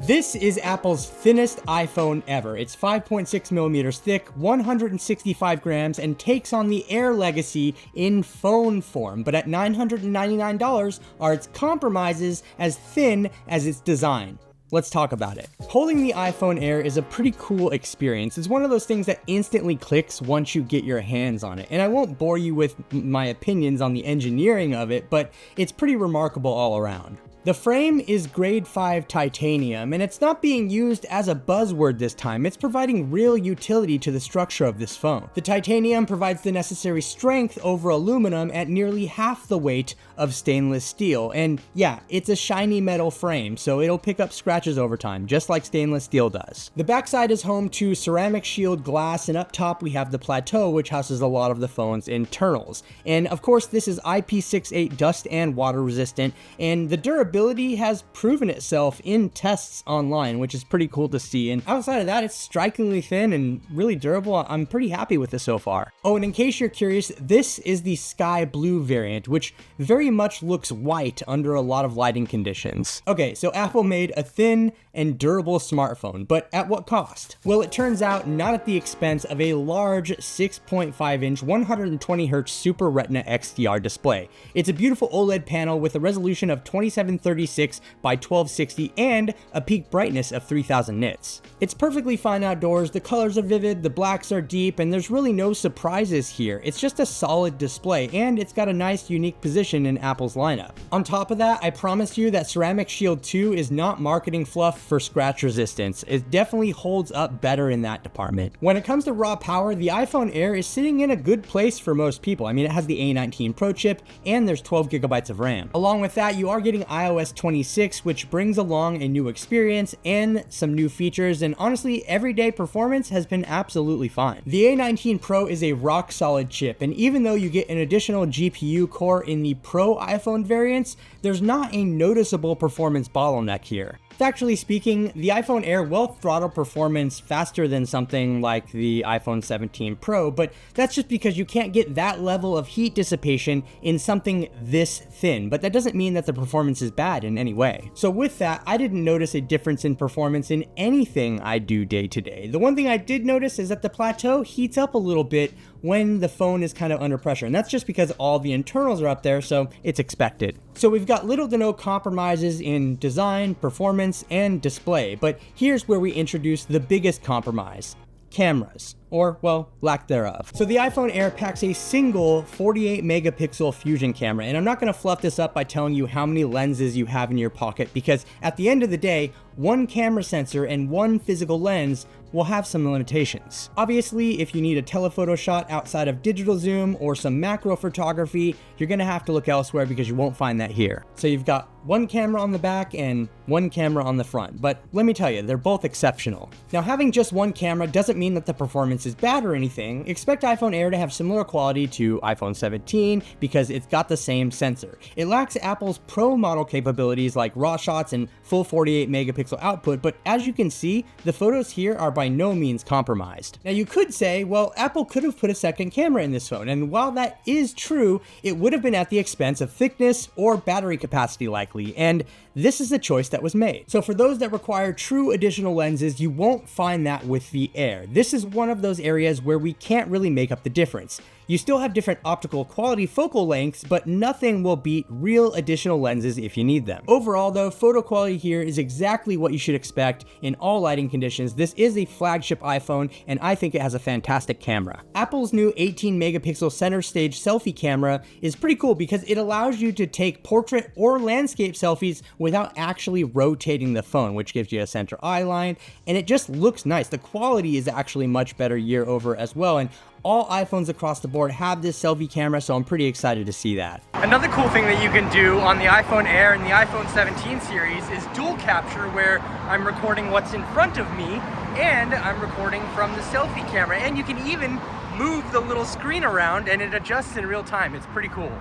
This is Apple's thinnest iPhone ever. It's 5.6 millimeters thick, 165 grams, and takes on the Air legacy in phone form. But at $999 are its compromises as thin as its design. Let's talk about it. Holding the iPhone Air is a pretty cool experience. It's one of those things that instantly clicks once you get your hands on it. And I won't bore you with my opinions on the engineering of it, but it's pretty remarkable all around. The frame is grade 5 titanium, and it's not being used as a buzzword this time. It's providing real utility to the structure of this phone. The titanium provides the necessary strength over aluminum at nearly half the weight of stainless steel. And yeah, it's a shiny metal frame, so it'll pick up scratches over time, just like stainless steel does. The backside is home to ceramic shield glass, and up top we have the plateau, which houses a lot of the phone's internals. And of course, this is IP68 dust and water resistant, and the durability has proven itself in tests online, which is pretty cool to see. And outside of that, it's strikingly thin and really durable. I'm pretty happy with this so far. Oh, and in case you're curious, this is the sky blue variant, which very much looks white under a lot of lighting conditions. Okay, so Apple made a thin and durable smartphone, but at what cost? Well, it turns out not at the expense of a large 6.5-inch 120Hz Super Retina XDR display. It's a beautiful OLED panel with a resolution of 2736 by 1260 and a peak brightness of 3000 nits. It's perfectly fine outdoors, the colors are vivid, the blacks are deep, and there's really no surprises here. It's just a solid display, and it's got a nice unique position in Apple's lineup. On top of that, I promise you that Ceramic Shield 2 is not marketing fluff for scratch resistance. It definitely holds up better in that department. When it comes to raw power, the iPhone Air is sitting in a good place for most people. I mean, it has the A19 Pro chip, and there's 12 gigabytes of RAM. Along with that, you are getting iOS 26, which brings along a new experience and some new features, and honestly, everyday performance has been absolutely fine. The A19 Pro is a rock solid chip, and even though you get an additional GPU core in the Pro iPhone variants, there's not a noticeable performance bottleneck here. Factually speaking, the iPhone Air will throttle performance faster than something like the iPhone 17 Pro, but that's just because you can't get that level of heat dissipation in something this thin, but that doesn't mean that the performance is bad in any way. So with that, I didn't notice a difference in performance in anything I do day to day. The one thing I did notice is that the plateau heats up a little bit when the phone is kind of under pressure, and that's just because all the internals are up there, so it's expected. So we've got little to no compromises in design, performance, and display, but here's where we introduce the biggest compromise: cameras. Or, well, lack thereof. So the iPhone Air packs a single 48 megapixel fusion camera, and I'm not going to fluff this up by telling you how many lenses you have in your pocket, because at the end of the day, one camera sensor and one physical lens will have some limitations. Obviously, if you need a telephoto shot outside of digital zoom or some macro photography, you're going to have to look elsewhere because you won't find that here. So you've got one camera on the back and one camera on the front, but let me tell you, they're both exceptional. Now, having just one camera doesn't mean that the performance is bad or anything. Expect iPhone Air to have similar quality to iPhone 17 because it's got the same sensor. It lacks Apple's Pro model capabilities like raw shots and full 48 megapixel output, but as you can see, the photos here are by no means compromised. Now you could say, well, Apple could have put a second camera in this phone, and while that is true, it would have been at the expense of thickness or battery capacity likely, and this is the choice that was made. So for those that require true additional lenses, you won't find that with the Air. This is one of those areas where we can't really make up the difference. You still have different optical quality focal lengths, but nothing will beat real additional lenses if you need them. Overall though, photo quality here is exactly what you should expect in all lighting conditions. This is a flagship iPhone, and I think it has a fantastic camera. Apple's new 18 megapixel center stage selfie camera is pretty cool because it allows you to take portrait or landscape selfies without actually rotating the phone, which gives you a center eye line, and it just looks nice. The quality is actually much better year over as well, and all iPhones across the board have this selfie camera, so I'm pretty excited to see that. Another cool thing that you can do on the iPhone Air and the iPhone 17 series is dual capture, where I'm recording what's in front of me and I'm recording from the selfie camera, and you can even move the little screen around and it adjusts in real time. It's pretty cool.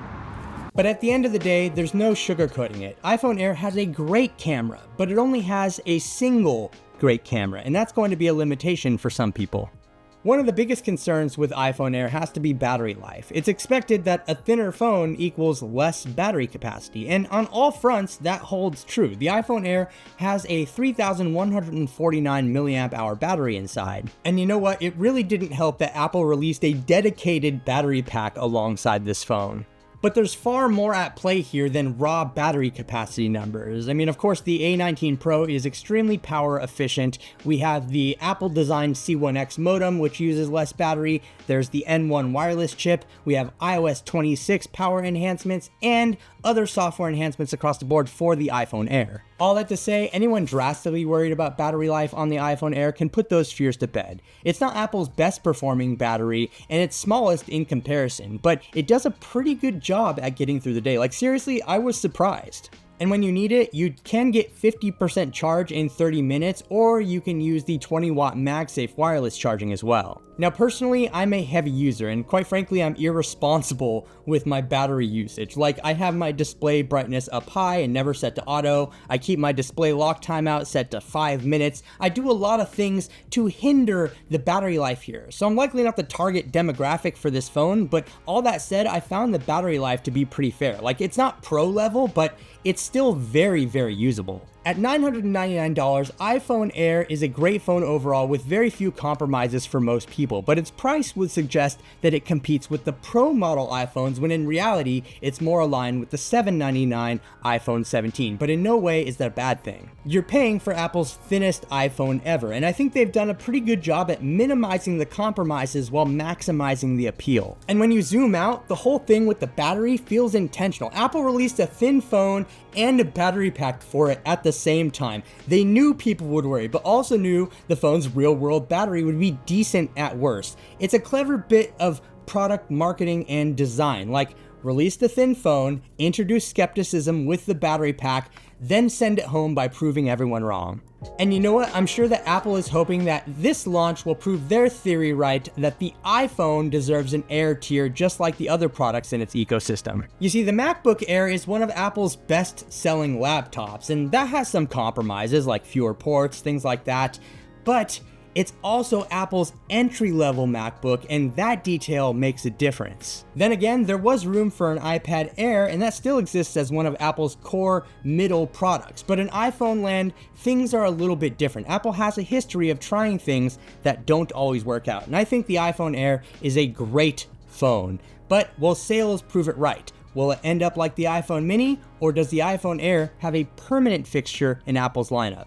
But at the end of the day, there's no sugarcoating it. iPhone Air has a great camera, but it only has a single great camera, and that's going to be a limitation for some people. One of the biggest concerns with iPhone Air has to be battery life. It's expected that a thinner phone equals less battery capacity, and on all fronts, that holds true. The iPhone Air has a 3,149 milliamp hour battery inside. And you know what? It really didn't help that Apple released a dedicated battery pack alongside this phone. But there's far more at play here than raw battery capacity numbers. I mean, of course, the A19 Pro is extremely power efficient. We have the Apple-designed C1X modem, which uses less battery. There's the N1 wireless chip. We have iOS 26 power enhancements and other software enhancements across the board for the iPhone Air. All that to say, anyone drastically worried about battery life on the iPhone Air can put those fears to bed. It's not Apple's best performing battery and its smallest in comparison, but it does a pretty good job at getting through the day. Like seriously, I was surprised. And when you need it, you can get 50% charge in 30 minutes, or you can use the 20-watt MagSafe wireless charging as well. Now, personally, I'm a heavy user, and quite frankly, I'm irresponsible with my battery usage. Like, I have my display brightness up high and never set to auto. I keep my display lock timeout set to 5 minutes. I do a lot of things to hinder the battery life here. So I'm likely not the target demographic for this phone, but all that said, I found the battery life to be pretty fair. Like, it's not pro level, but it's still very, very usable. At $999, iPhone Air is a great phone overall with very few compromises for most people, but its price would suggest that it competes with the Pro model iPhones when in reality, it's more aligned with the $799 iPhone 17, but in no way is that a bad thing. You're paying for Apple's thinnest iPhone ever, and I think they've done a pretty good job at minimizing the compromises while maximizing the appeal. And when you zoom out, the whole thing with the battery feels intentional. Apple released a thin phone and a battery pack for it at the same time. They knew people would worry, but also knew the phone's real-world battery would be decent at worst. It's a clever bit of product marketing and design, like release the thin phone, introduce skepticism with the battery pack, then send it home by proving everyone wrong. And you know what? I'm sure that Apple is hoping that this launch will prove their theory right, that the iPhone deserves an Air tier just like the other products in its ecosystem. You see, the MacBook Air is one of Apple's best-selling laptops, and that has some compromises like fewer ports, things like that, but it's also Apple's entry-level MacBook, and that detail makes a difference. Then again, there was room for an iPad Air, and that still exists as one of Apple's core middle products. But in iPhone land, things are a little bit different. Apple has a history of trying things that don't always work out, and I think the iPhone Air is a great phone. But will sales prove it right? Will it end up like the iPhone mini, or does the iPhone Air have a permanent fixture in Apple's lineup?